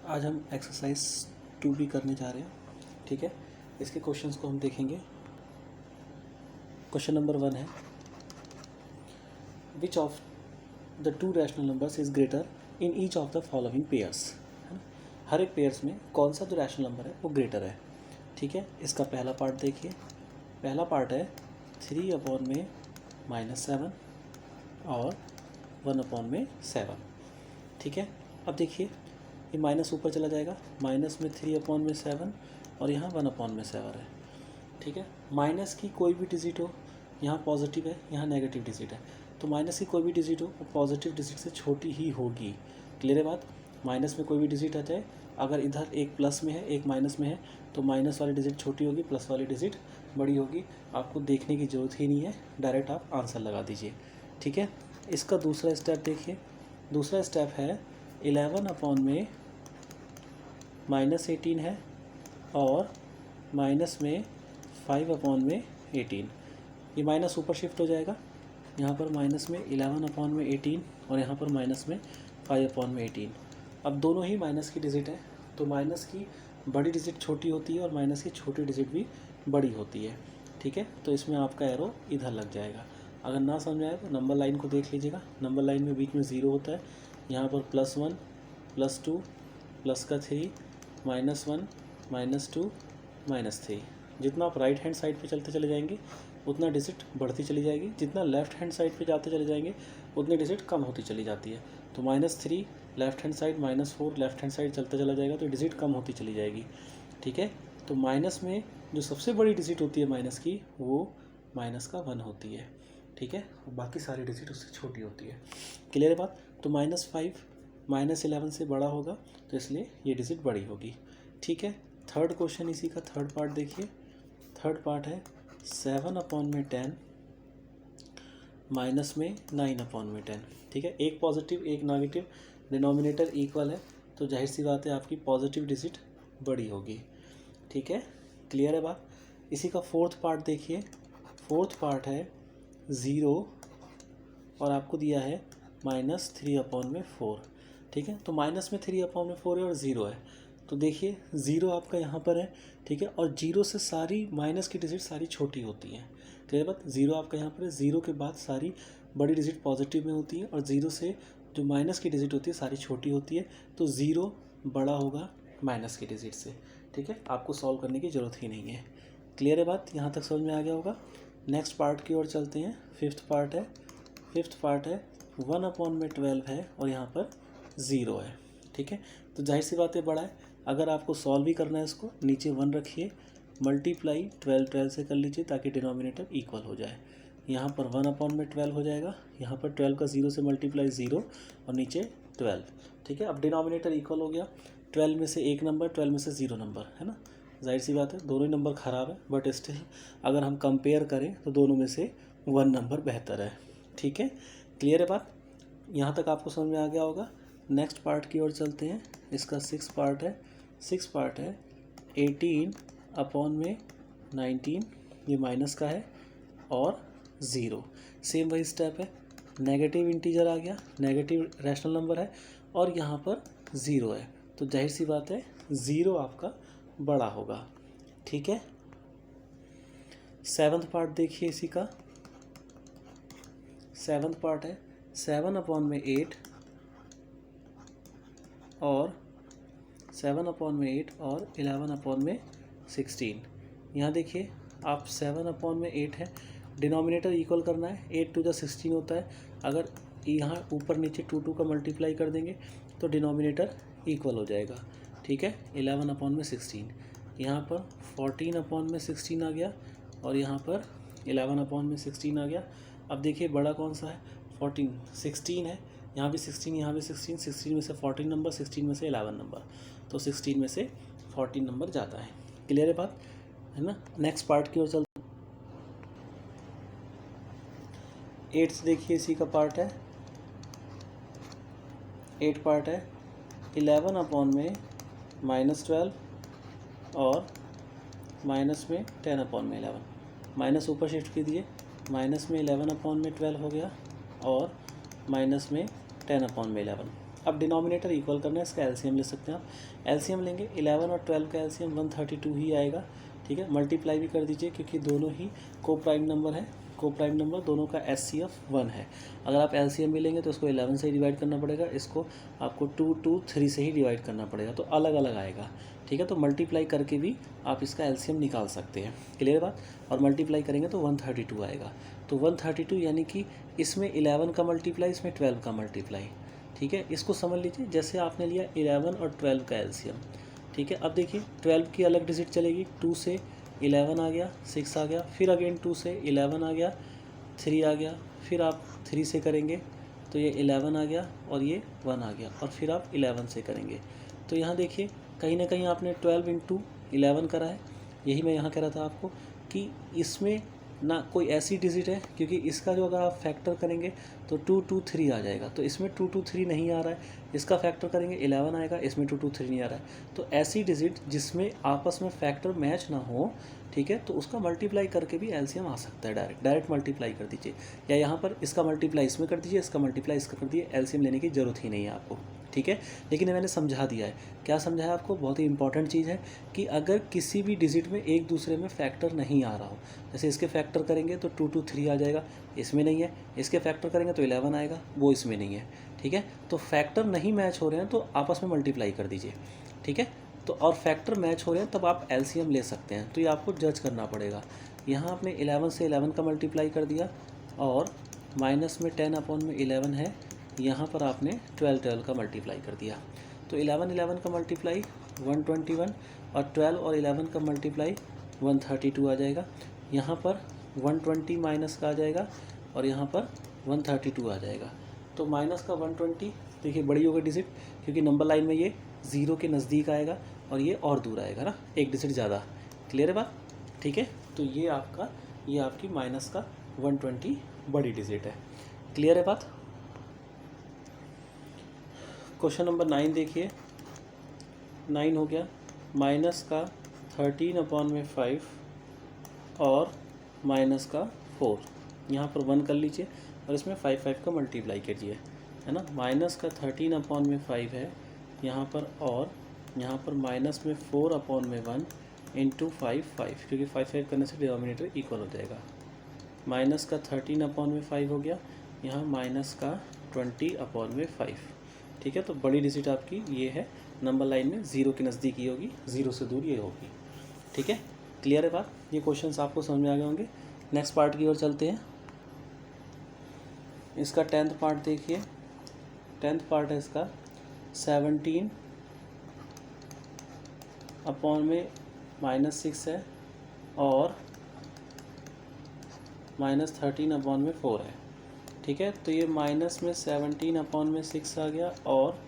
आज हम exercise 2B करने जा रहे हैं। ठीक है, इसके क्वेश्चंस को हम देखेंगे। क्वेश्चन नंबर 1 है, which of the two rational numbers is greater in each of the following pairs. है ना, हर एक पेयर्स में कौन सा जो रैशनल नंबर है वो ग्रेटर है। ठीक है, इसका पहला पार्ट देखिए। पहला पार्ट है 3/7 और 1/7। ठीक है, अब देखिए ये माइनस ऊपर चला जाएगा, माइनस में 3/7 और यहाँ 1/7 है। ठीक है, माइनस की कोई भी डिजिट हो, यहाँ पॉजिटिव है यहाँ नेगेटिव डिजिट है, तो माइनस की कोई भी डिजिट हो वो पॉजिटिव डिजिट से छोटी ही होगी। क्लियर है बात। माइनस में कोई भी डिजिट आ जाए, अगर इधर एक प्लस में है एक माइनस में है तो माइनस वाली डिजिट छोटी होगी, प्लस वाली डिजिट बड़ी होगी। आपको देखने की ज़रूरत ही नहीं है, डायरेक्ट आप आंसर लगा दीजिए। ठीक है, इसका दूसरा स्टेप देखिए। दूसरा स्टेप है 11/-18 है और माइनस में 5/18। ये माइनस ऊपर शिफ्ट हो जाएगा, यहाँ पर माइनस में 11/18 और यहाँ पर माइनस में 5/18। अब दोनों ही माइनस की डिजिट है, तो माइनस की बड़ी डिजिट छोटी होती है और माइनस की छोटी डिजिट भी बड़ी होती है। ठीक है, तो इसमें आपका एरो इधर लग जाएगा। अगर ना समझ में आए तो नंबर लाइन को देख लीजिएगा। नंबर लाइन में बीच में 0 होता है, यहाँ पर +1 +2 प्लस का 3 -1 -2 -3। जितना आप राइट हैंड साइड पे चलते चले जाएंगे उतना डिजिट बढ़ती चली जाएगी, जितना लेफ़्ट हैंड साइड पे जाते चले जाएंगे उतनी डिजिट कम होती चली जाती है। तो -3 left hand side, -4 left hand side चलता चला जाएगा तो डिजिट कम होती चली जाएगी। ठीक है, तो माइनस में जो सबसे बड़ी डिजिट होती है माइनस की, वो माइनस का 1 होती है। ठीक है, बाकी सारी डिजिट उससे छोटी होती है। क्लियर है बात। तो -5 -11 से बड़ा होगा तो इसलिए ये डिजिट बड़ी होगी। ठीक है, थर्ड क्वेश्चन इसी का थर्ड पार्ट देखिए। थर्ड पार्ट है 7/10 माइनस में 9/10। ठीक है, एक पॉजिटिव एक नेगेटिव, डिनोमिनेटर इक्वल है तो जाहिर सी बात है आपकी पॉजिटिव डिजिट बड़ी होगी। ठीक है, क्लियर है बात। इसी का फोर्थ पार्ट देखिए। फोर्थ पार्ट है 0 और आपको दिया है -3/4। ठीक है, तो माइनस में 3/4 है और 0 है, तो देखिए 0 आपका यहाँ पर है। ठीक है, और 0 से सारी माइनस की डिजिट सारी छोटी होती हैं। क्लियर बात। 0 आपका यहाँ पर है, 0 के बाद सारी बड़ी डिजिट पॉजिटिव में होती है और 0 से जो माइनस की डिजिट होती है सारी छोटी होती है, तो 0 बड़ा होगा माइनस की डिजिट से। ठीक है, आपको सॉल्व करने की ज़रूरत ही नहीं है। क्लियर है बात, यहाँ तक समझ में आ गया होगा। नेक्स्ट पार्ट की ओर चलते हैं। फिफ्थ पार्ट है 1/12 है और यहाँ पर 0 है। ठीक है, तो जाहिर सी बात है बड़ा है। अगर आपको सॉल्व ही करना है इसको, नीचे 1 रखिए, मल्टीप्लाई 12 से कर लीजिए ताकि डिनोमिनेटर इक्वल हो जाए। यहाँ पर 1/12 हो जाएगा, यहाँ पर 12 का 0 से मल्टीप्लाई 0 और नीचे 12। ठीक है, अब डिनोमिनेटर इक्वल हो गया। 12 में से एक नंबर, 12 में से 0 नंबर, है ना। जाहिर सी बात है दोनों ही नंबर ख़राब है, बट स्टिल अगर हम कंपेयर करें तो दोनों में से 1 नंबर बेहतर है। ठीक है, क्लियर है बात। यहाँ तक आपको समझ में आ गया होगा। नेक्स्ट पार्ट की ओर चलते हैं। इसका 6 पार्ट है। 18/19, ये माइनस का है और 0। सेम वही स्टेप है, नेगेटिव इंटीजर आ गया, नेगेटिव रैशनल नंबर है और यहाँ पर 0 है, तो जाहिर सी बात है 0 आपका बड़ा होगा। ठीक है, सेवन्थ पार्ट देखिए इसी का। सेवन्थ पार्ट है 7/8 और 11/16। यहाँ देखिए आप 7/8 है, डिनोमिनेटर इक्वल करना है, 8 to the 16 होता है। अगर यहाँ ऊपर नीचे 2 का मल्टीप्लाई कर देंगे तो डिनोमिनेटर इक्वल हो जाएगा। ठीक है, 11/16। यहाँ पर 14/16 आ गया और यहाँ पर 11/16 आ गया। अब देखिए बड़ा कौन सा है, 16 है, यहाँ भी 16 यहाँ भी 16, 16 में से 14 नंबर, 16 में से 11 नंबर, तो 16 में से 14 नंबर जाता है। क्लियर है बात, है ना। नेक्स्ट पार्ट की ओर चलते हैं। 8th देखिए इसी का पार्ट है। 8 पार्ट है 11/-12 और माइनस में 10/11। माइनस ऊपर शिफ्ट कीजिए, माइनस में 11/12 हो गया और माइनस में 10/11। अब डिनोमिनेटर इक्वल करना है, इसका एलसीएम ले सकते हैं आप। एलसीएम लेंगे 11 और 12 का एलसीएम 132 ही आएगा, ठीक है। मल्टीप्लाई भी कर दीजिए क्योंकि दोनों ही को प्राइम नंबर है, को प्राइम नंबर दोनों का एचसीएफ 1 है। अगर आप एलसीएम भी लेंगे तो इसको 11 से ही डिवाइड करना पड़ेगा, इसको आपको 2 से ही डिवाइड करना पड़ेगा, तो अलग अलग आएगा, ठीक है। तो मल्टीप्लाई करके भी आप इसका एलसीएम निकाल सकते हैं, क्लियर बात। और मल्टीप्लाई करेंगे तो 132 आएगा। तो 132 यानी कि इसमें 11 का मल्टीप्लाई, इसमें 12 का मल्टीप्लाई, ठीक है। इसको समझ लीजिए जैसे आपने लिया 11 और 12 का एलसीएम, ठीक है। अब देखिए 12 की अलग डिजिट चलेगी, 2 से 11 आ गया, 6 आ गया, फिर अगेन 2 से 11 आ गया, 3 आ गया, फिर आप 3 से करेंगे तो ये 11 आ गया और ये 1 आ गया, और फिर आप 11 से करेंगे। तो यहाँ देखिए कहीं ना कहीं आपने 12 इंटू 11 करा है। यही मैं यहाँ कह रहा था आपको कि इसमें ना कोई ऐसी डिजिट है, क्योंकि इसका जो अगर आप फैक्टर करेंगे तो 223 आ जाएगा, तो इसमें 223 नहीं आ रहा है। इसका फैक्टर करेंगे 11 आएगा, इसमें 223 नहीं आ रहा है। तो ऐसी डिजिट जिसमें आपस में फैक्टर मैच ना हो, ठीक है, तो उसका मल्टीप्लाई करके भी एलसीएम आ सकता है। डायरेक्ट मल्टीप्लाई कर दीजिए, या यहाँ पर इसका मल्टीप्लाई इसमें कर दीजिए, इसका मल्टीप्लाई इसका कर दीजिए, एलसीएम लेने की ज़रूरत ही नहीं है आपको, ठीक है। लेकिन मैंने समझा दिया है। क्या समझाया आपको? बहुत ही इंपॉर्टेंट चीज़ है कि अगर किसी भी डिजिट में एक दूसरे में फैक्टर नहीं आ रहा हो, जैसे इसके फैक्टर करेंगे तो 223 आ जाएगा, इसमें नहीं है। इसके फैक्टर करेंगे तो 11 आएगा, वो इसमें नहीं है, ठीक है। तो फैक्टर नहीं मैच हो रहे हैं तो आपस में मल्टीप्लाई कर दीजिए, ठीक है। तो और फैक्टर मैच हो रहे हैं तब आप एलसीएम ले सकते हैं। तो ये आपको जज करना पड़ेगा। यहाँ आपने 11 से 11 का मल्टीप्लाई कर दिया, और माइनस में 10/11 है, यहाँ पर आपने 12 का मल्टीप्लाई कर दिया। तो 11 का मल्टीप्लाई 121, और 12 और 11 का मल्टीप्लाई 132 आ जाएगा। यहाँ पर 120 माइनस का आ जाएगा, और यहाँ पर 132 आ जाएगा। तो माइनस का 120 देखिए बड़ी होगी डिजिट, क्योंकि नंबर लाइन में ये 0 के नज़दीक आएगा और ये और दूर आएगा ना, एक डिजिट ज़्यादा। क्लियर है बात? ठीक है। तो ये आपकी माइनस का 120 बड़ी डिजिट है। क्लियर है बात? क्वेश्चन नंबर 9 देखिए। 9 हो गया, माइनस का 13/5 और माइनस का 4, यहाँ पर 1 कर लीजिए और इसमें 5 का मल्टीप्लाई कीजिए, है ना। माइनस का 13/5 है यहाँ पर, और यहाँ पर माइनस में 4/1 इंटू 5, क्योंकि 5 करने से डिनोमिनेटर इक्वल हो जाएगा। माइनस का 13/5 हो गया, यहाँ माइनस का 20/5, ठीक है। तो बड़ी डिजिट आपकी ये है, नंबर लाइन में 0 के नज़दीक ही होगी, 0 से दूर ये होगी, ठीक है। क्लियर है बात? ये क्वेश्चंस आपको समझ में आ गए होंगे। नेक्स्ट पार्ट की ओर चलते हैं। इसका 10th पार्ट देखिए। 10th पार्ट है इसका 17/(-6) है, और -13/(4) है, ठीक है। तो ये माइनस में 17/(6) आ गया, और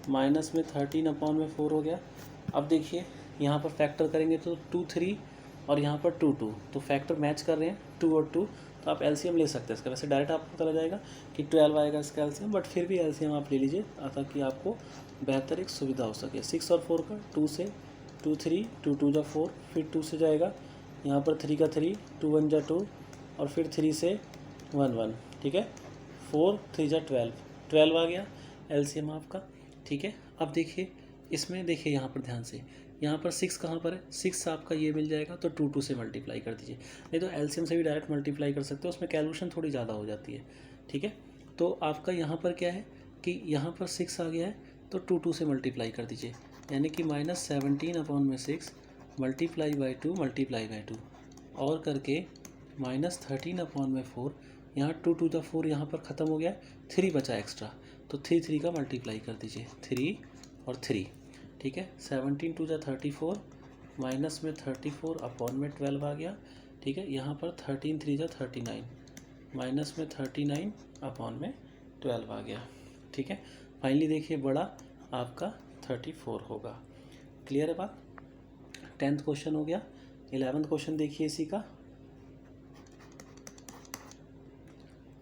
माइनस में 13/(4) हो गया। अब देखिए यहाँ पर फैक्टर करेंगे तो 2 3 और यहाँ पर 2 2, तो फैक्टर मैच कर रहे हैं 2 और 2, तो आप एलसीएम ले सकते हैं इसका। वैसे डायरेक्ट आपको पता लग जाएगा कि 12 आएगा इसका एलसीएम, बट फिर भी एलसीएम आप ले लीजिए ताकि आपको बेहतर एक सुविधा हो सके। 6 और 4 का 2 से 2 3, 2 2 जा 4, फिर 2 से जाएगा, यहाँ पर 3 का 3, 2 1 जा 2, और फिर 3 से 1 1, ठीक है। 4 3 जा 12 आ गया एलसीएम आपका, ठीक है। अब देखिए इसमें, देखिए यहाँ पर ध्यान से, यहाँ पर 6 कहाँ पर है, 6 आपका ये मिल जाएगा, तो 2 2 से मल्टीप्लाई कर दीजिए। नहीं तो एलसीएम से भी डायरेक्ट मल्टीप्लाई कर सकते हो, उसमें कैलकुलेशन थोड़ी ज़्यादा हो जाती है, ठीक है। तो आपका यहाँ पर क्या है कि यहाँ पर 6 आ गया है, तो 2 2 से मल्टीप्लाई कर दीजिए, यानी कि -17/6 मल्टीप्लाई बाई 2 और करके -13/4, यहाँ 2 2 जा 4, यहाँ पर ख़त्म हो गया, 3 बचा एक्स्ट्रा, तो 3 3 का मल्टीप्लाई कर दीजिए, 3 और 3, ठीक है। 17 2 जा 34, माइनस में 34/12 आ गया, ठीक है। यहाँ पर 13 3 जा 39, माइनस में 39/12 आ गया, ठीक है। फाइनली देखिए बड़ा आपका 34 होगा। क्लियर है बात? 10th क्वेश्चन हो गया। 11th क्वेश्चन देखिए इसी का।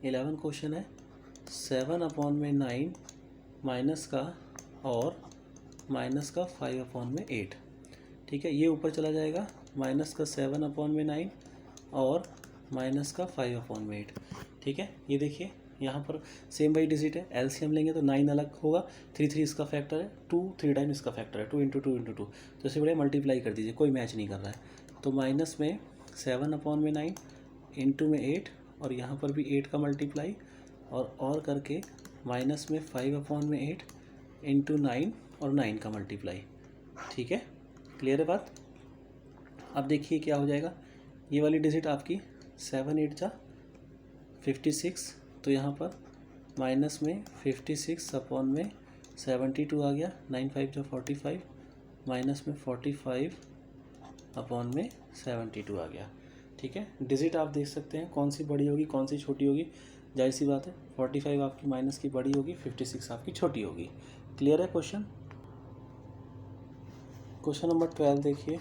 11th क्वेश्चन है 7/9 माइनस का और माइनस का 5/8, ठीक है। ये ऊपर चला जाएगा, माइनस का 7/9 और माइनस का 5/8, ठीक है। ये देखिए यहाँ पर सेम वही डिजिट है, एलसीएम लेंगे तो 9 अलग होगा, 3 इसका फैक्टर है, 2 3 टाइम इसका फैक्टर है, 2 इंटू 2 इंटू 2, तो इससे बढ़िया मल्टीप्लाई कर दीजिए, कोई मैच नहीं कर रहा है। तो माइनस में 7/9 इंटू में 8 और यहाँ पर भी 8 का मल्टीप्लाई और करके माइनस में 5/8 इंटू 9 और 9 का मल्टीप्लाई। ठीक है, क्लियर है बात। अब देखिए क्या हो जाएगा, ये वाली डिजिट आपकी 7 8 जा 56, तो यहाँ पर माइनस में 56/72 आ गया, 9 5 जा 45, माइनस में 45/72 आ गया। ठीक है, डिजिट आप देख सकते हैं कौन सी बड़ी होगी कौन सी छोटी होगी, जाहिर सी बात है 45 आपकी माइनस की बड़ी होगी, 56 आपकी छोटी होगी। क्लियर है क्वेश्चन। क्वेश्चन नंबर 12 देखिए,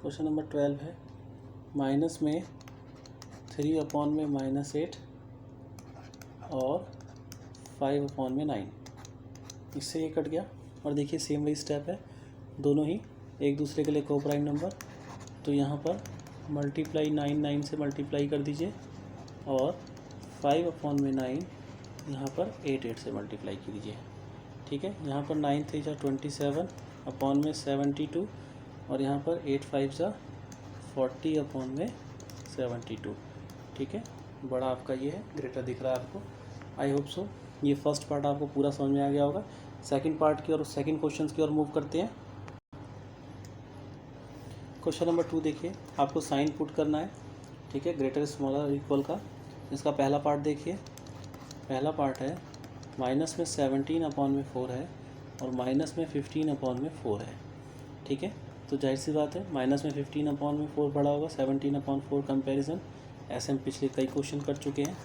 क्वेश्चन नंबर 12 है माइनस में 3/-8 और 5/9, इससे ये कट गया। और देखिए सेम वही स्टेप है, दोनों ही एक दूसरे के लिए को प्राइम नंबर, तो यहाँ पर मल्टीप्लाई 9 से मल्टीप्लाई कर दीजिए और 5/9 यहाँ पर 8 से मल्टीप्लाई कीजिए। ठीक है, यहाँ पर 9 3 जा 27/72 और यहाँ पर 8 5 जा 40/72। ठीक है, बड़ा आपका ये है, ग्रेटर दिख रहा है आपको। आई होप सो ये फर्स्ट पार्ट आपको पूरा समझ में आ गया होगा। सेकंड पार्ट की और सेकंड क्वेश्चन की ओर मूव करते हैं। क्वेश्चन नंबर 2 देखिए, आपको साइन पुट करना है। ठीक है, ग्रेटर स्मॉलर इक्वल का। इसका पहला पार्ट देखिए, पहला पार्ट है माइनस में 17/4 है और माइनस में 15/4 है। ठीक है, तो जाहिर सी बात है माइनस में 15/4 बड़ा होगा, 17/4 कंपेरिजन, ऐसे हम पिछले कई क्वेश्चन कर चुके हैं।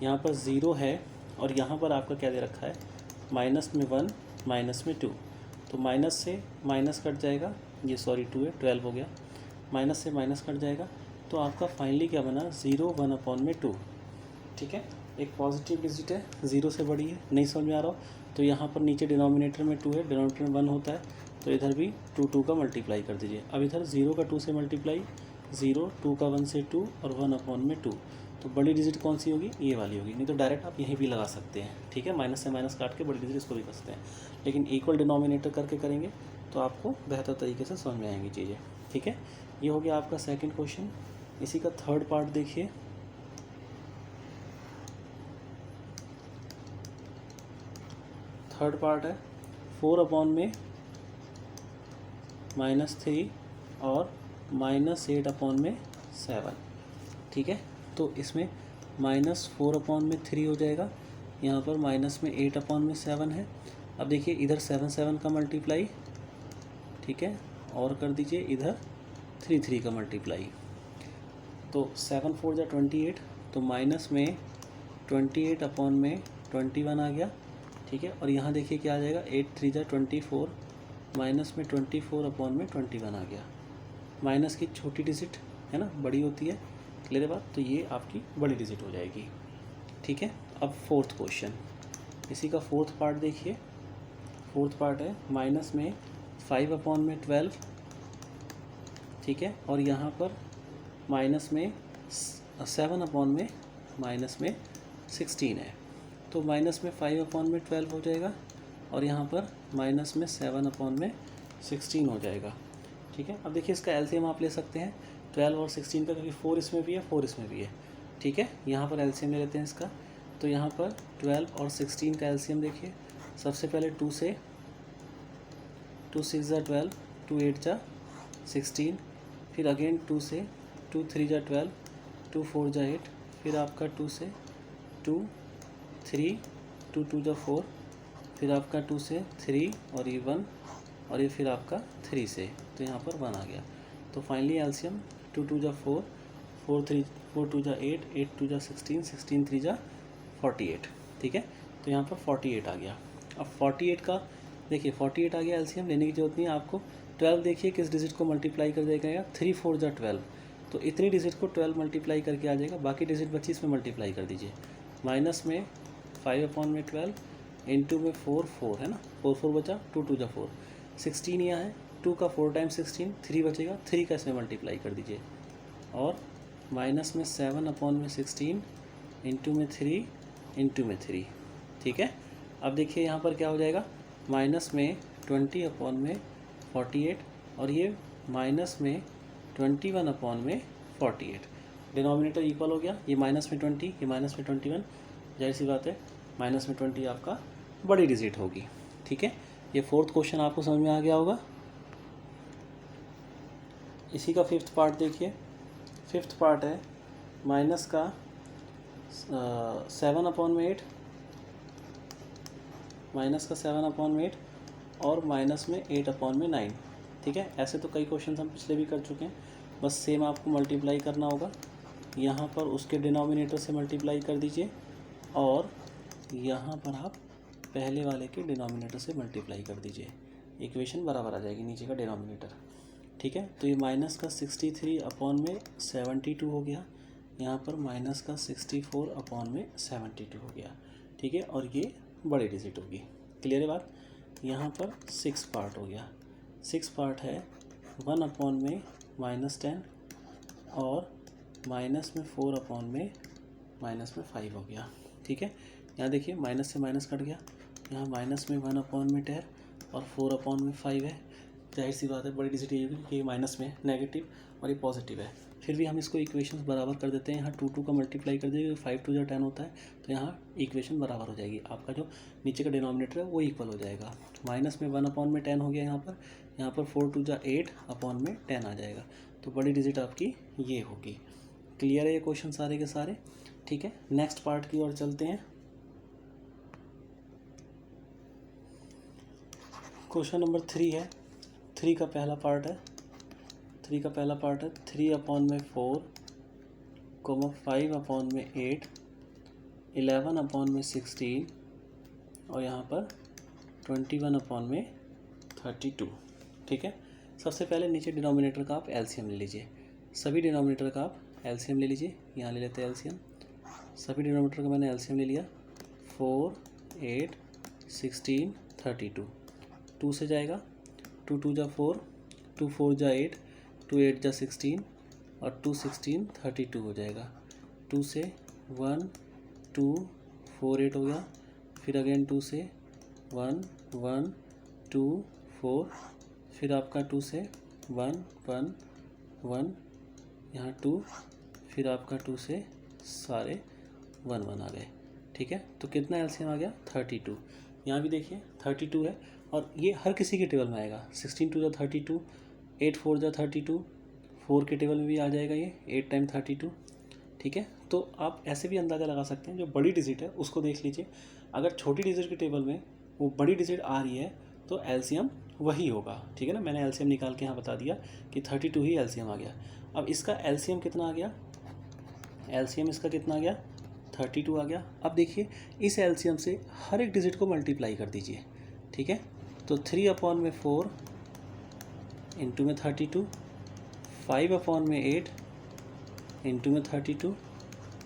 यहाँ पर 0 है और यहाँ पर आपका क्या दे रखा है, माइनस में 1 माइनस में 2, तो माइनस से माइनस कट जाएगा, ये सॉरी 2 है 12 हो गया, माइनस से माइनस कट जाएगा, तो आपका फाइनली क्या बना 0 1/2। ठीक है, एक पॉजिटिव डिजिट है, 0 से बड़ी है, नहीं समझ में आ रहा हो तो यहाँ पर नीचे डिनोमिनेटर में 2 है, डिनोमिनेटर में 1 होता है, तो इधर भी 2 का मल्टीप्लाई कर दीजिए। अब इधर 0 का 2 से मल्टीप्लाई, 0 2 का 1 से 2 और 1/2, तो बड़ी डिजिट कौन सी होगी, ये वाली होगी, नहीं तो डायरेक्ट आप यहीं भी लगा सकते हैं। ठीक है, माइनस से माइनस काट के बड़ी डिजिट इसको भी कर सकते हैं, लेकिन इक्वल डिनोमिनेटर करके करेंगे तो आपको बेहतर तरीके से समझ में आएंगी चीज़ें। ठीक है, ये हो गया आपका सेकंड क्वेश्चन। इसी का थर्ड पार्ट देखिए, थर्ड पार्ट है 4/-3 और -8/7। ठीक है, तो इसमें -4/3 हो जाएगा, यहाँ पर माइनस में 8/7 है। अब देखिए इधर 7 का मल्टीप्लाई, ठीक है, और कर दीजिए इधर 3 का मल्टीप्लाई, तो 7 4 जा 28, तो माइनस में 28/21 आ गया। ठीक है, और यहाँ देखिए क्या आ जाएगा, 8 3 जा 24, माइनस में 24/21 आ गया। माइनस की छोटी डिजिट है ना, बड़ी होती है, क्लियर है बात, तो ये आपकी बड़ी डिजिट हो जाएगी। ठीक है, अब फोर्थ क्वेश्चन, इसी का फोर्थ पार्ट देखिए, फोर्थ पार्ट है माइनस में 5/12। ठीक है, और यहाँ पर माइनस में 7/-16 है, तो माइनस में 5/12 हो जाएगा और यहाँ पर माइनस में 7/16 हो जाएगा। ठीक है, अब देखिए इसका एलसीएम आप ले सकते हैं 12 और 16 का, क्योंकि 4 इसमें भी है 4 इसमें भी है। ठीक है, यहाँ पर एलसीएम ले लेते हैं इसका, तो यहाँ पर 12 और 16 का एलसीएम देखिए, सबसे पहले 2 से, 2 6 जा 12, 2 8 जा 16, फिर अगेन 2 से, 2 3 जा 12, 2 4 जा 8, फिर आपका 2 से 2 3, 2 2 जा 4, फिर आपका 2 से 3 और ये 1, और ये फिर आपका 3 से, तो यहाँ पर 1 आ गया। तो फाइनली एलसीएम 2 2 जा 4, 4 2 जा 8, 8 2 जा 16, 16 3 जा 48। ठीक है, तो यहाँ पर 48 आ गया। अब 48 का देखिए 48 आ गया, एलसीएम लेने की जरूरत नहीं है आपको। 12 देखिए किस डिजिट को मल्टीप्लाई कर देगा, 3 4 जा 12, तो इतनी डिजिट को 12 मल्टीप्लाई करके आ जाएगा, बाकी डिजिट 25 में मल्टीप्लाई कर दीजिए। माइनस में 5/12 इंटू में 4 4 है ना, 4 4 बचा, 2 2 जा 4, 16 यहाँ है, 2 का 4 टाइम 16, 3 बचेगा, 3 का इसमें मल्टीप्लाई कर दीजिए, और माइनस में 7/16 इंटू में 3 इंटू में 3, ठीक है। अब देखिए यहाँ पर क्या हो जाएगा, माइनस में 20 अपॉन में 48 और ये माइनस में 21 अपॉन में 48। डिनोमिनेटर इक्वल हो गया, ये माइनस में 20, ये माइनस में 21, जाहिर सी बात है माइनस में 20 आपका बड़ी डिजिट होगी, ठीक है। ये फोर्थ क्वेश्चन आपको समझ में आ गया होगा। इसी का फिफ्थ पार्ट देखिए, फिफ्थ पार्ट है माइनस का 7 अपॉन में 8, माइनस का 7 अपॉन में 8 और माइनस में 8 अपॉन में 9, ठीक है। ऐसे तो कई क्वेश्चन हम पिछले भी कर चुके हैं, बस सेम आपको मल्टीप्लाई करना होगा। यहाँ पर उसके डिनोमिनेटर से मल्टीप्लाई कर दीजिए और यहाँ पर आप पहले वाले के डिनोमिनेटर से मल्टीप्लाई कर दीजिए, इक्वेशन बराबर आ जाएगी नीचे का डिनोमिनेटर, ठीक है। तो ये माइनस का 63 अपॉन में 72 हो गया, यहाँ पर माइनस का 64 अपॉन में 72 हो गया, ठीक है। और ये बड़ी डिजिट होगी, क्लियर है बात। यहाँ पर 6 पार्ट हो गया, 6 पार्ट है 1 अपॉन में -10 और माइनस में 4 अपॉन में -5 हो गया, ठीक है। यहाँ देखिए माइनस से माइनस कट गया, यहाँ माइनस में 1 अपॉन में 10 और 4 अपॉन में 5 है, जाहिर सी बात है बड़ी डिजिट ये होगी कि ये माइनस में नेगेटिव और ये पॉजिटिव है। फिर भी हम इसको इक्वेशंस बराबर कर देते हैं, यहाँ 2 का मल्टीप्लाई कर देंगे, 5 2 10 होता है, तो यहाँ इक्वेशन बराबर हो जाएगी, आपका जो नीचे का डिनोमिनेटर है वो इक्वल हो जाएगा। माइनस में 1 अपॉन में 10 हो गया, यहाँ पर 4 2 8 अपॉन में 10 आ जाएगा, तो बड़ी डिजिट आपकी ये होगी। क्लियर है ये क्वेश्चन सारे के सारे, ठीक है। नेक्स्ट पार्ट की ओर चलते हैं। क्वेश्चन नंबर 3 है, 3 का पहला पार्ट है, 3 अपॉन में 4, 5 अपॉन में 8, 11 अपॉन में 16 और यहाँ पर 21 अपॉन में 32, ठीक है। सबसे पहले नीचे डिनोमिनेटर का आप एलसीएम ले लीजिए, सभी डिनोमिनेटर का आप एलसीएम ले लीजिए। यहाँ ले लेते हैं एलसीएम, सभी डिनोमिनेटर का मैंने एलसीएम ले लिया। 4 8 16 32, 2 से जाएगा, 2 2 जा 4, 2 4 जा 8, 2 8 जा 16 और 2 16 32 हो जाएगा। 2 से 1 2 4 8 हो गया, फिर अगेन 2 से 1 1 2 4, फिर आपका 2 से 1 1 1, यहाँ 2, फिर आपका 2 से सारे 1 1 आ गए, ठीक है। तो कितना एलसीएम आ गया 32। यहाँ भी देखिए 32 है और ये हर किसी के टेबल में आएगा। 16 2 जा 32, 8 4 जा 32, 4 के टेबल में भी आ जाएगा ये 8 टाइम 32, ठीक है। तो आप ऐसे भी अंदाज़ा लगा सकते हैं, जो बड़ी डिजिट है उसको देख लीजिए, अगर छोटी डिजिट के टेबल में वो बड़ी डिजिट आ रही है तो एलसीएम वही होगा, ठीक है ना। मैंने एलसीएम निकाल के यहाँ बता दिया कि 32 ही एलसीएम आ गया। अब इसका एलसीएम कितना आ गया, एलसीएम इसका कितना आ गया 32 आ गया। अब देखिए इस एलसीएम से हर एक डिजिट को मल्टीप्लाई कर दीजिए, ठीक है। तो 3 अपॉन में 4 इंटू में 32, 5 अपॉन में 8 इंटू में 32,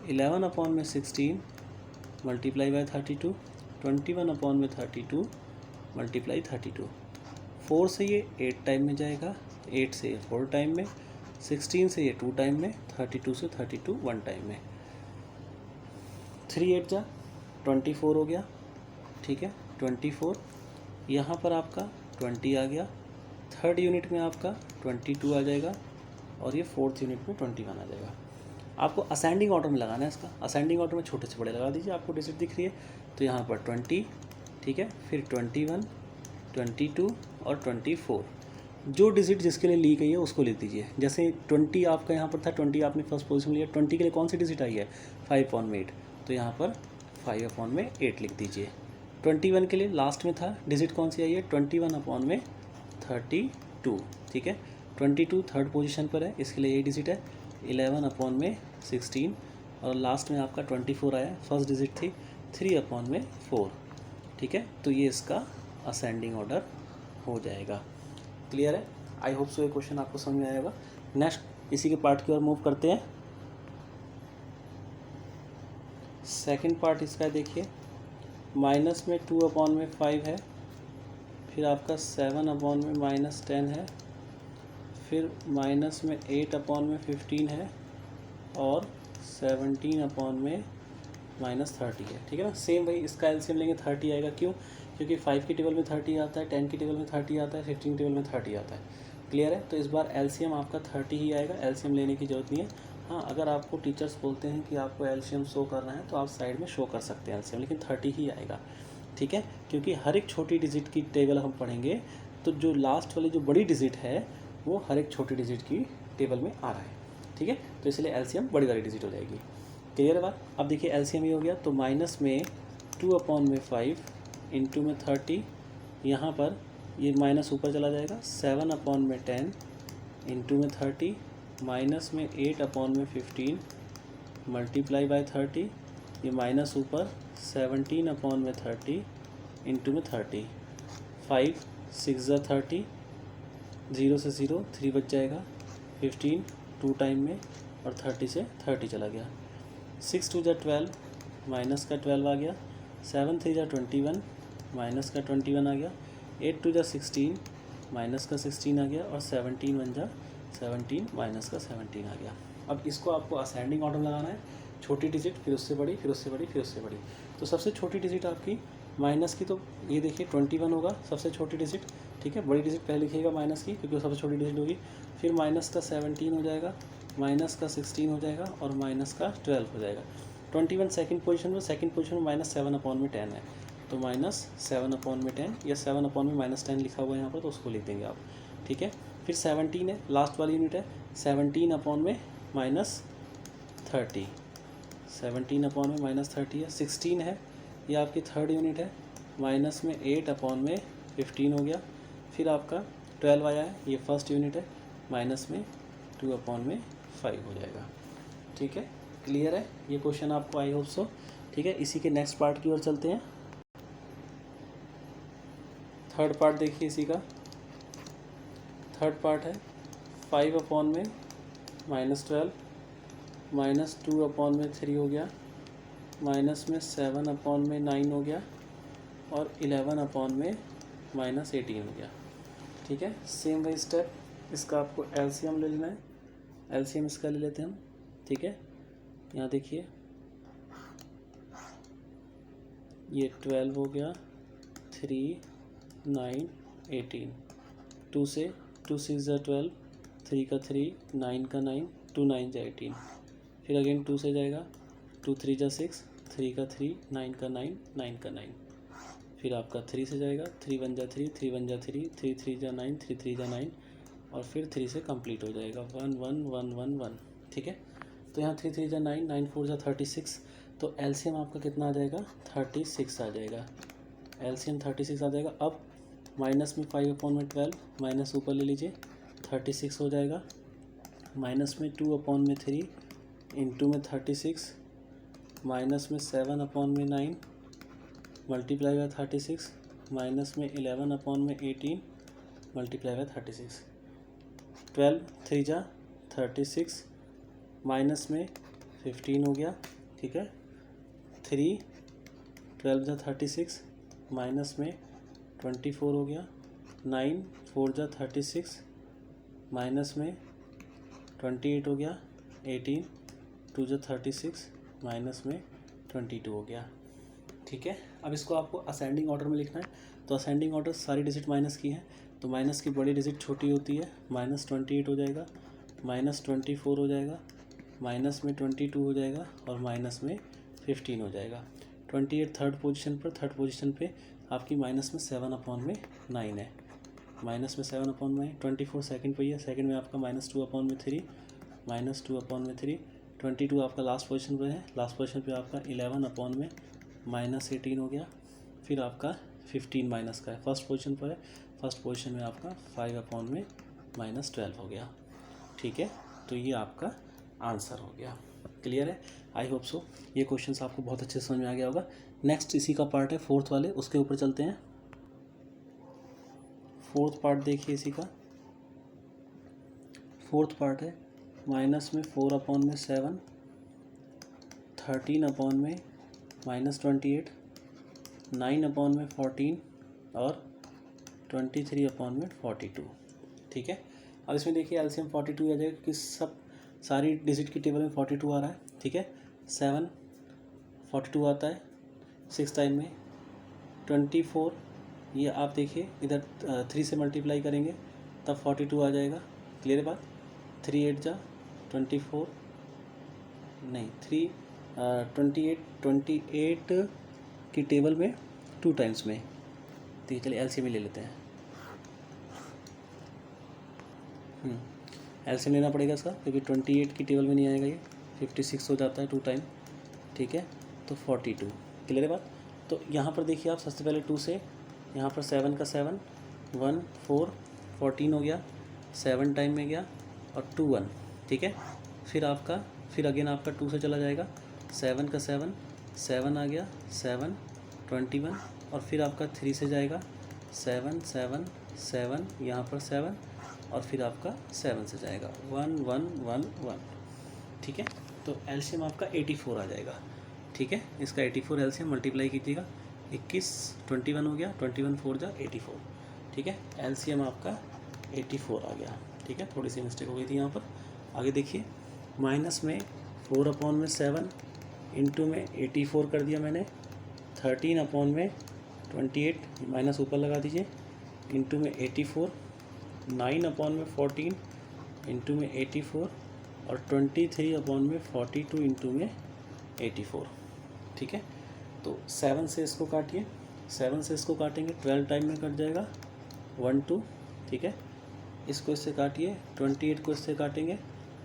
11 अपॉन में 16 मल्टीप्लाई बाय 32, 21 अपॉन में 32 मल्टीप्लाई 32। 4 से ये 8 टाइम में जाएगा, 8 से ये 4 टाइम में, 16 से ये 2 टाइम में, 32 से 32 1 टाइम में। 3 8 जा 24 हो गया, ठीक है 24। यहाँ पर आपका 20 आ गया, थर्ड यूनिट में आपका 22 आ जाएगा और ये फोर्थ यूनिट में 21 आ जाएगा। आपको असेंडिंग ऑर्डर में लगाना है इसका, असेंडिंग ऑर्डर में छोटे से बड़े लगा दीजिए, आपको डिजिट दिख रही है तो यहाँ पर 20, ठीक है, फिर 21 22 और 24। जो डिजिट जिसके लिए ली गई है उसको लिख दीजिए। जैसे 20 आपका यहाँ पर था, 20 आपने फर्स्ट पोजीशन लिया, 20 के लिए कौन सी डिजिट आई है 5/8, तो यहाँ पर 5/8 लिख दीजिए। 21 के लिए लास्ट में था डिजिट कौन सी आई है 21/32, ठीक है। 22 थर्ड पोजीशन पर है, इसके लिए यही डिजिट है 11/16 और लास्ट में आपका 24 आया, फर्स्ट डिजिट थी 3/4, ठीक है। तो ये इसका असेंडिंग ऑर्डर हो जाएगा। क्लियर है, आई होप सो ये क्वेश्चन आपको समझ में आएगा। नेक्स्ट इसी के पार्ट की ओर मूव करते हैं। सेकंड पार्ट इसका देखिए, माइनस में 2/5 है, फिर आपका 7/-10 है, फिर माइनस में 8/15 है और 17/15 माइनस 30 है, ठीक है ना। सेम वही इसका एलसीएम लेंगे 30 आएगा, क्यों? क्योंकि 5 की टेबल में 30 आता है, 10 की टेबल में 30 आता है, 15 की टेबल में 30 आता है। क्लियर है? तो इस बार एलसीएम आपका 30 ही आएगा, एलसीएम लेने की ज़रूरत नहीं है। हाँ, अगर आपको टीचर्स बोलते हैं कि आपको एलसीएम शो करना है तो आप साइड में शो कर सकते हैं एलसीएम, लेकिन 30 ही आएगा, ठीक है। क्योंकि हर एक छोटी डिजिट की टेबल हम पढ़ेंगे तो जो लास्ट वाली जो बड़ी डिजिट है वो हर एक छोटी डिजिट की टेबल में आ रहा है, ठीक है। तो इसलिए एलसीएम बड़ी वाली डिजिट हो जाएगी। क्लियर है बात? अब देखिए एलसीएम ये हो गया, तो माइनस में 2/5 इंटू में 30, यहाँ पर ये माइनस ऊपर चला जाएगा, 7/10 इंटू में 30, माइनस में 8/15 मल्टीप्लाई बाय 30, ये माइनस ऊपर 17/30 इंटू में 30, 5 6 ज़ा 30, 0 से 0 3 बच जाएगा, 15 2 टाइम में, और 30 से 30 चला गया, 6 2 ज़ा 12 माइनस का 12 आ गया, 7 3 ज़ा 21 माइनस का 21 आ गया, 8 2 ज़ा 16 माइनस का 16 आ गया, और 17 1 ज़ा 17 माइनस का 17 आ गया। अब इसको आपको असेंडिंग ऑर्डर लगाना है, छोटी डिजिट फिर उससे बड़ी, फिर उससे बड़ी, फिर उससे बड़ी। तो सबसे छोटी डिजिट आपकी माइनस की, तो ये देखिए 21 होगा सबसे छोटी डिजिट, ठीक है। बड़ी डिजिट पहले लिखिएगा माइनस की, क्योंकि वो सबसे छोटी डिजिट होगी। फिर माइनस का 17 हो जाएगा, माइनस का 16 हो जाएगा, और माइनस का 12 हो जाएगा। 21 सेकंड पोजीशन में -7/10 है, तो -7/10 या 7/10 लिखा हुआ है यहाँ पर, तो उसको लिख देंगे आप, ठीक है। फिर 17 है, लास्ट वाली यूनिट है, 17/-30, 17/-30 है। 16 है, ये आपकी थर्ड यूनिट है, माइनस में 8/15 हो गया। फिर आपका 12 आया है, ये फर्स्ट यूनिट है, माइनस में 2/5 हो जाएगा, ठीक है। क्लियर है ये क्वेश्चन आपको? आई होप सो, ठीक है। इसी के नेक्स्ट पार्ट की ओर चलते हैं। थर्ड पार्ट देखिए इसी का, थर्ड पार्ट है 5/-12 -2/3 हो गया, माइनस में 7/9 हो गया, और 11/-18 हो गया, ठीक है। सेम वही स्टेप, इसका आपको एलसीएम ले लेना है, एलसीएम इसका ले लेते हैं हम, ठीक है। यहाँ देखिए ये 12 हो गया, 3 9 18, 2 से 2 6 ज़ा 12, 3 का 3, 9 का 9, 2 9 ज़ा 18, फिर अगेन 2 से जाएगा, 2 3 ज़ा 6, 3 का 3, 9 का 9, 9 का 9, फिर आपका 3 से जाएगा, 3 1 ज़ा 3, 3 1 ज़ा 3, 3 3 ज़ा 9, 3 3 ज़ा 9, और फिर 3 से कंप्लीट हो जाएगा, 1 1 1 1 1, ठीक है। तो यहाँ 3 3 ज़ा 9, 9 4 ज़ा 36, तो एलसीएम आपका कितना आ जाएगा? 36 आ जाएगा, एलसीएम 36 आ जाएगा। अब माइनस में 5/12 माइनस ऊपर ले लीजिए, 36 हो जाएगा, माइनस में 2/3 इंटू में 36, माइनस में 7/9 मल्टीप्लाई बाय 36, माइनस में 11/18 मल्टीप्लाई बाय 36, 12 3 जा 36, माइनस में 15 हो गया, ठीक है। 3 12 जा 36, माइनस में 24 हो गया, 9 4 जा 36, माइनस में 28 हो गया, 18 2 जा 36, माइनस में 22 हो गया, ठीक है। अब इसको आपको असेंडिंग ऑर्डर में लिखना है, तो असेंडिंग ऑर्डर सारी डिजिट माइनस की है, तो माइनस की बड़ी डिजिट छोटी होती है, -28 हो जाएगा, -24 हो जाएगा, माइनस में 22 हो जाएगा, और माइनस में 15 हो जाएगा। 28 थर्ड पोजीशन पे आपकी माइनस में 7/9 है, माइनस में 7/9, 24 सेकंड पे ही है, सेकंड में आपका -2/3, -2/3, 22 आपका लास्ट पोजीशन पे है, लास्ट पोजीशन पे आपका 11/-18 हो गया, फिर आपका 15 माइनस का है, फर्स्ट पोजीशन पर है, फर्स्ट पोजीशन में आपका 5/-12 हो गया, ठीक है। तो ये आपका आंसर हो गया। क्लियर है? आई होप सो ये क्वेश्चंस आपको बहुत अच्छे से समझ में आ गया होगा। नेक्स्ट इसी का पार्ट है फोर्थ वाले, उसके ऊपर चलते हैं। फोर्थ पार्ट देखिए इसी का, फोर्थ पार्ट है माइनस में 4/7, 13/-28, 9/14, और 23/42, ठीक है। अब इसमें देखिए एलसीएम 42 आ जाएगा, कि सब सारी डिजिट की टेबल में 42 आ रहा है, ठीक है। 7 42 आता है 6 टाइम में। 24 ये आप देखिए इधर 3 से मल्टीप्लाई करेंगे तब 42 आ जाएगा। क्लियर है बात। 3 8 जा 24 नहीं 28 की टेबल में 2 टाइम्स में। तो चलिए एलसीएम ले लेते हैं। एलसीएम लेना पड़ेगा इसका क्योंकि 28 की टेबल में नहीं आएगा, ये 56 हो जाता है 2 टाइम। ठीक है, तो 42। क्लियर है बात। तो यहाँ पर देखिए आप सबसे पहले 2 से यहाँ पर 7 का 7 1 4 14 हो गया, 7 टाइम में गया और 2 1। ठीक है, फिर अगेन आपका 2 से चला जाएगा, 7 का 7 7 आ गया, 7 21 और फिर आपका 3 से जाएगा 7 7 7 यहाँ पर 7 और फिर आपका 7 से जाएगा 1 1 1 1। ठीक है, तो एलसीएम आपका 84 आ जाएगा। ठीक है, इसका 84 एलसीएम मल्टीप्लाई कीजिएगा, 21 21 हो गया, 21 4 जा 84। ठीक है, एलसीएम आपका 84 आ गया। ठीक है, थोड़ी सी मिस्टेक हो गई थी यहाँ पर। आगे देखिए, माइनस में 4/7 इंटू में 84 कर दिया मैंने, 13/28 माइनस ऊपर लगा दीजिए इंटू में 84, 9/14 इंटू में 84 और 23/42 इंटू में 84। ठीक है, तो 7 से इसको काटिए, 7 से इसको काटेंगे 12 टाइम में कट जाएगा 1 2। ठीक है, इसको इससे काटिए, 28 को इससे काटेंगे।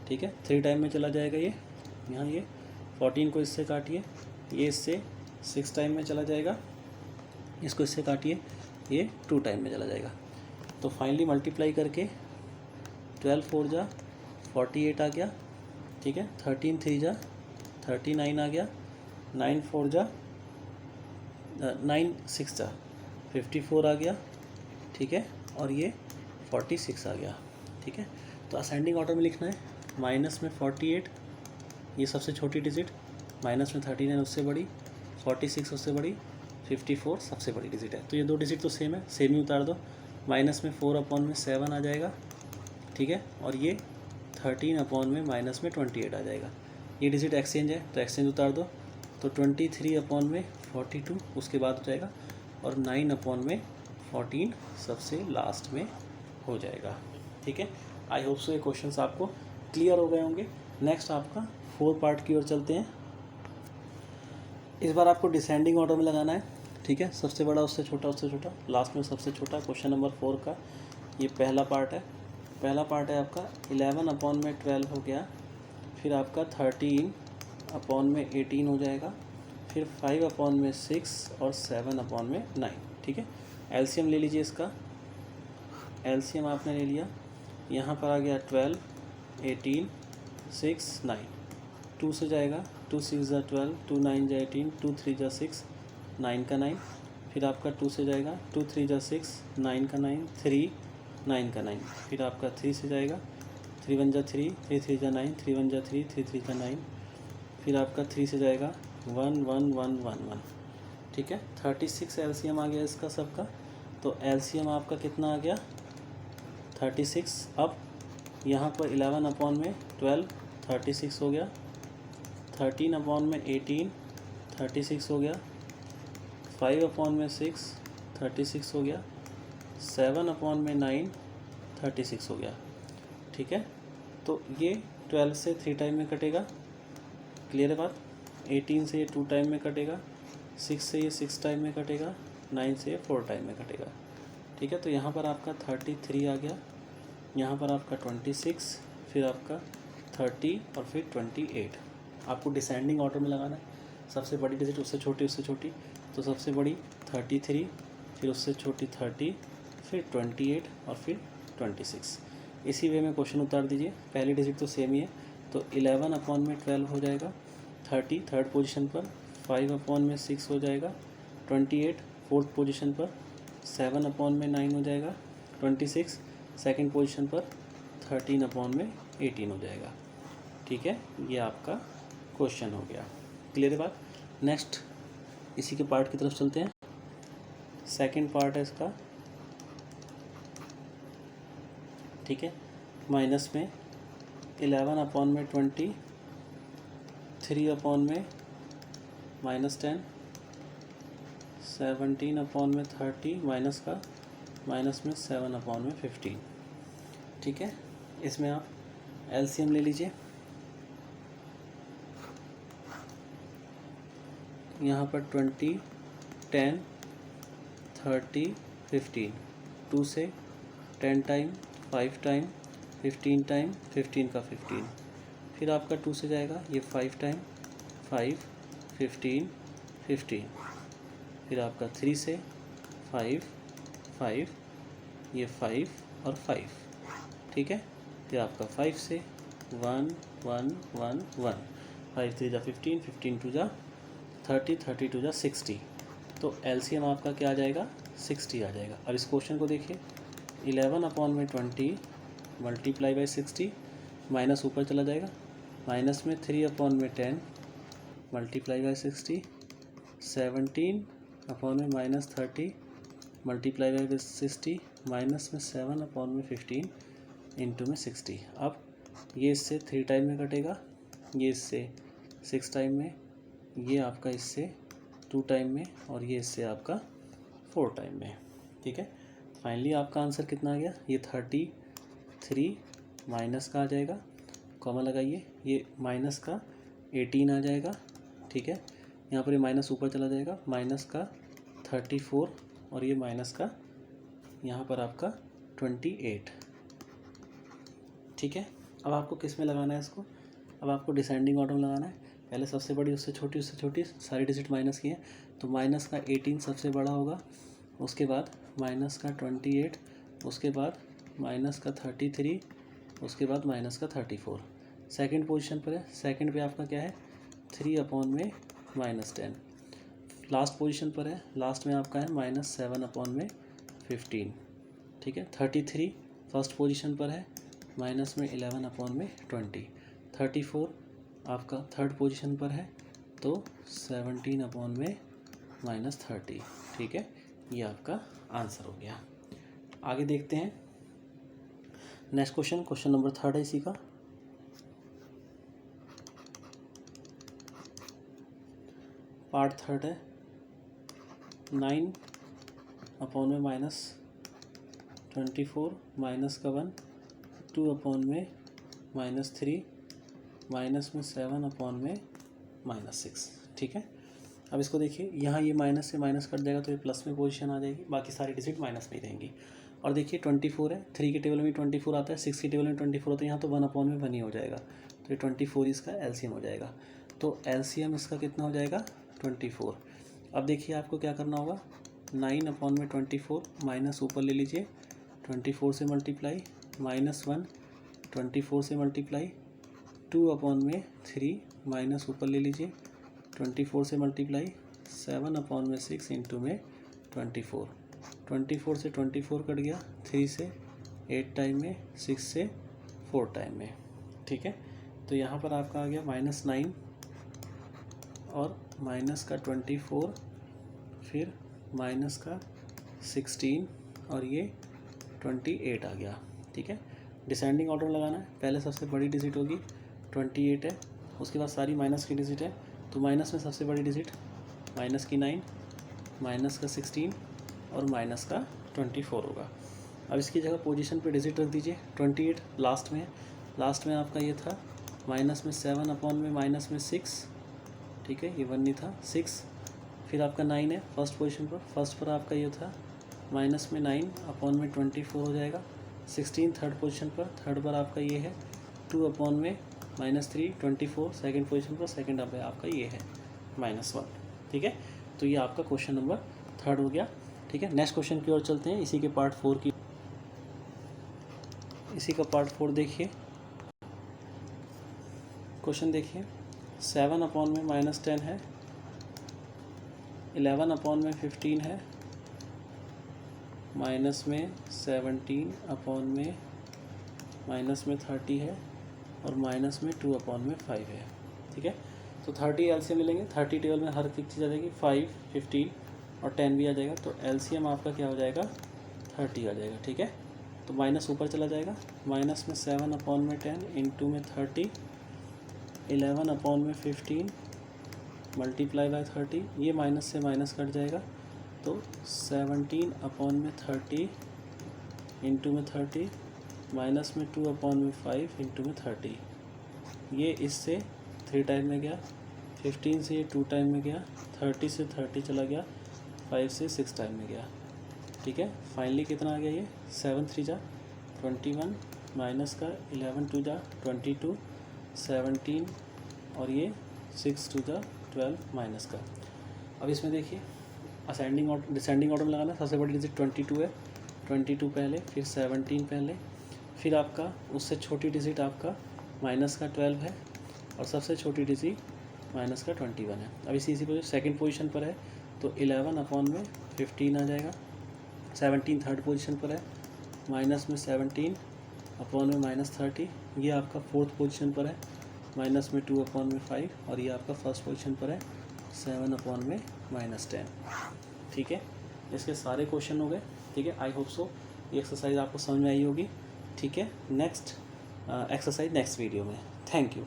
ठीक है, 3 टाइम में चला जाएगा ये यहाँ, ये 14 को इससे काटिए, ये इससे 6 टाइम में चला जाएगा, इसको इससे काटिए, ये 2 टाइम में चला जाएगा। तो फाइनली मल्टीप्लाई करके 12 4 जा 48 आ गया। ठीक है, 13 3 जा 39 आ गया, 9 4 जा 9 6 जा 54 आ गया। ठीक है, और ये 46 आ गया। ठीक है, तो असेंडिंग ऑर्डर में लिखना है। माइनस में 48 ये सबसे छोटी डिजिट, माइनस में 39 उससे बड़ी, 46 उससे बड़ी, 54 सबसे बड़ी डिजिट है। तो ये 2 डिजिट तो सेम है, सेम ही उतार दो। माइनस में 4/7 आ जाएगा। ठीक है, और ये 13/28 आ जाएगा। ये डिजिट एक्सचेंज है तो एक्सचेंज उतार दो, तो 23/42 उसके बाद हो जाएगा और 9/14 सबसे लास्ट में हो जाएगा। ठीक है, आई होप सो ये क्वेश्चंस आपको क्लियर हो गए होंगे। नेक्स्ट आपका 4 पार्ट की ओर चलते हैं। इस बार आपको डिसेंडिंग ऑर्डर में लगाना है। ठीक है, सबसे बड़ा उससे छोटा, उससे छोटा, लास्ट में सबसे छोटा। क्वेश्चन नंबर 4 का ये पहला पार्ट है। पहला पार्ट है आपका 11/12 हो गया, फिर आपका 13/18 हो जाएगा, फिर 5/6 और 7/9। ठीक है, एलसीएम ले लीजिए इसका। एलसीएम आपने ले लिया, यहाँ पर आ गया 12 18 6 9, 2 से जाएगा, 2 6 जा 12, 2 9 जा 18, 2 3 जा 6, 9 का 9, फिर आपका 2 से जाएगा, 2 3 जा 6, 9 का 9, 3 9 का 9, फिर आपका 3 से जाएगा, 3 1 जा 3, 3 3 जा 9, 3 1 जा 3, 3 3 जा 9, फिर आपका 3 से जाएगा 1 1 1 1 1। ठीक है, 36 एलसीएम आ गया इसका सबका। तो एलसीएम आपका कितना आ गया 36। अब यहाँ पर 11/12 36 हो गया, 13/18 36 हो गया, 5/6 36 हो गया, 7/9 36 हो गया। ठीक है, तो ये 12 से 3 टाइम में कटेगा। क्लियर है बात। 18 से ये 2 टाइम में कटेगा, 6 से ये 6 टाइम में कटेगा, 9 से ये 4 टाइम में कटेगा। ठीक है, तो यहाँ पर आपका 33 आ गया, यहाँ पर आपका 26, फिर आपका 30 और फिर 28। आपको डिसेंडिंग ऑर्डर में लगाना है। सबसे बड़ी डिजिट उससे छोटी, उससे छोटी, तो सबसे बड़ी 33, फिर उससे छोटी 30, फिर 28 और फिर 26। इसी वे में क्वेश्चन उतार दीजिए। पहली डिजिट तो सेम ही है, तो 11/12 हो जाएगा, 30 थर्ड पोजीशन पर, 5/6 हो जाएगा, 28 फोर्थ पोजीशन पर, 7/9 हो जाएगा, 26 सेकंड पोजीशन पर, 13/18 हो जाएगा। ठीक है, ये आपका क्वेश्चन हो गया। क्लियर है बात। नेक्स्ट इसी के पार्ट की तरफ चलते हैं। सेकंड पार्ट है इसका। ठीक है, माइनस में 11/20, 3/1 -10, 17/30 माइनस में 7/15। ठीक है, इसमें आप एलसीएम ले लीजिए। यहाँ पर 20, 10, 30, 15, 2 से 10 टाइम, 5 टाइम, 15 टाइम, 15 का 15, फिर आपका 2 से जाएगा ये 5 टाइम, 5, 15, 15, फिर आपका 3 से 5, 5, ये 5 और 5। ठीक है, फिर आपका 5 से 1, 1, 1, 1, 5 3 जा 15, 15 2 जा 30, 30 2 जा 60। तो एलसीएम आपका क्या आ जाएगा? 60 आ जाएगा। अब इस क्वेश्चन को देखिए, 11/20 मल्टीप्लाई बाई 60, माइनस ऊपर चला जाएगा, माइनस में 3/10 multiply by 60, 17/-30 multiply by 60, minus में 7/15 इंटू में 60। अब ये इससे 3 टाइम में कटेगा, ये इससे 6 टाइम में, ये आपका इससे 2 टाइम में, और ये इससे आपका 4 टाइम में। ठीक है, फाइनली आपका आंसर कितना आ गया? ये 33 माइनस का आ जाएगा, कॉमा लगाइए, ये माइनस का 18 आ जाएगा। ठीक है, यहाँ पर ये माइनस ऊपर चला जाएगा, माइनस का 34, और ये माइनस का यहाँ पर आपका 28। ठीक है, अब आपको किस में लगाना है इसको? अब आपको डिसेंडिंग ऑर्डर में लगाना है। पहले सबसे बड़ी, उससे छोटी, उससे छोटी, सारी डिजिट माइनस की है, तो माइनस का 18 सबसे बड़ा होगा, उसके बाद माइनस का 28, उसके बाद माइनस का 33, उसके बाद माइनस का 34। सेकंड पोजीशन पर है, सेकंड पे आपका क्या है? 3/-10। लास्ट पोजीशन पर है, लास्ट में आपका है -7/15। ठीक है, 33 फर्स्ट पोजीशन पर है, माइनस में 11/20। 34 आपका थर्ड पोजीशन पर है, तो 17/-30। ठीक है, ये आपका आंसर हो गया। आगे देखते हैं नेक्स्ट क्वेश्चन, क्वेश्चन नंबर 3 है इसी का। पार्ट 3 है, 9/-24 माइनस का 1, 2/-3 माइनस में 7/-6। ठीक है, अब इसको देखिए, यहाँ ये माइनस से माइनस कट जाएगा तो ये प्लस में पोजीशन आ जाएगी, बाकी सारी डिजिट माइनस में ही रहेंगी। और देखिए 24 है, 3 के टेबल में 24 आता है, 6 के टेबल में 24 होता है, यहाँ तो 1/1 ही हो जाएगा, तो ये 24 इसका एलसीएम हो जाएगा। तो एलसीएम इसका कितना हो जाएगा? 24। अब देखिए आपको क्या करना होगा, 9/24 माइनस ऊपर ले लीजिए, 24 से मल्टीप्लाई, -1 24 से मल्टीप्लाई, 2/3 माइनस ऊपर ले लीजिए, 24 से मल्टीप्लाई, 7/6 इंटू में 24। 24 से 24 कट गया, 3 से 8 टाइम में, 6 से 4 टाइम में। ठीक है, तो यहाँ पर आपका आ गया -9 और माइनस का 24, फिर माइनस का 16 और ये 28 आ गया। ठीक है, डिसेंडिंग ऑर्डर लगाना है, पहले सबसे बड़ी डिजिट होगी 28 है, उसके बाद सारी माइनस की डिजिट है, तो माइनस में सबसे बड़ी डिजिट माइनस की 9, माइनस का 16 और माइनस का 24 होगा। अब इसकी जगह पोजीशन पे डिजिट रख दीजिए, 28 लास्ट में है, लास्ट में आपका ये था माइनस में 7/-6। ठीक है, ये 1 नहीं था, 6, फिर आपका 9 है फर्स्ट पोजीशन पर, फर्स्ट पर आपका ये था माइनस में 9/24 हो जाएगा। 16 थर्ड पोजीशन पर, थर्ड पर आपका ये है 2/-3 24 सेकंड पोजीशन पर, सेकंड पे आपका ये है -1। ठीक है, तो ये आपका क्वेश्चन नंबर 3 हो गया। ठीक है, नेक्स्ट क्वेश्चन की ओर चलते हैं, इसी के पार्ट 4 की, इसी का पार्ट 4 देखिए। क्वेश्चन देखिए, 7/-10 है, 11/15 है, माइनस में 17/-30 है, और माइनस में 2/5 है। ठीक है, तो 30 एलसीएम मिलेंगे, 30 टेबल में हर एक चीज़ आ जाएगी, 5, 15 और 10 भी आ जाएगा, तो एलसीएम आपका क्या हो जाएगा? 30 आ जाएगा। ठीक है, तो माइनस ऊपर चला जाएगा, माइनस में 7/10 इंटू में 30, 11/15 मल्टीप्लाई बाय 30, ये माइनस से माइनस कट जाएगा तो 17 अपॉन में 30 इंटू में 30 माइनस में 2 अपॉन में 5 इंटू में 30, ये इससे 3 टाइम में गया, 15 से ये 2 टाइम में गया, 30 से 30 चला गया, 5 से 6 टाइम में गया। ठीक है, फाइनली कितना आ गया ये 7 3 जा 21 माइनस का 11 2 जा 22 17 और ये 6 2 जा 12 माइनस का। अब इसमें देखिए असेंडिंग और डिसेंडिंग ऑर्डर में लगाना। सबसे बड़ी डिजिट 22 है, 22 पहले, फिर 17 पहले, फिर आपका उससे छोटी डिजिट आपका माइनस का 12 है और सबसे छोटी डिजिट माइनस का 21 है। अब इसी सेकंड पोजीशन पर है तो 11 अपॉन में 15 आ जाएगा। 17 थर्ड पोजीशन पर है, माइनस में 17 अपॉन में माइनस 30, ये आपका फोर्थ पोजीशन पर है, माइनस में 2 अपॉन में 5 और ये आपका फर्स्ट पोजीशन पर है 7 अपॉन में माइनस 10। ठीक है, इसके सारे क्वेश्चन हो गए। ठीक है, आई होप सो ये एक्सरसाइज आपको समझ में आई होगी। ठीक है, नेक्स्ट एक्सरसाइज नेक्स्ट वीडियो में। Thank you.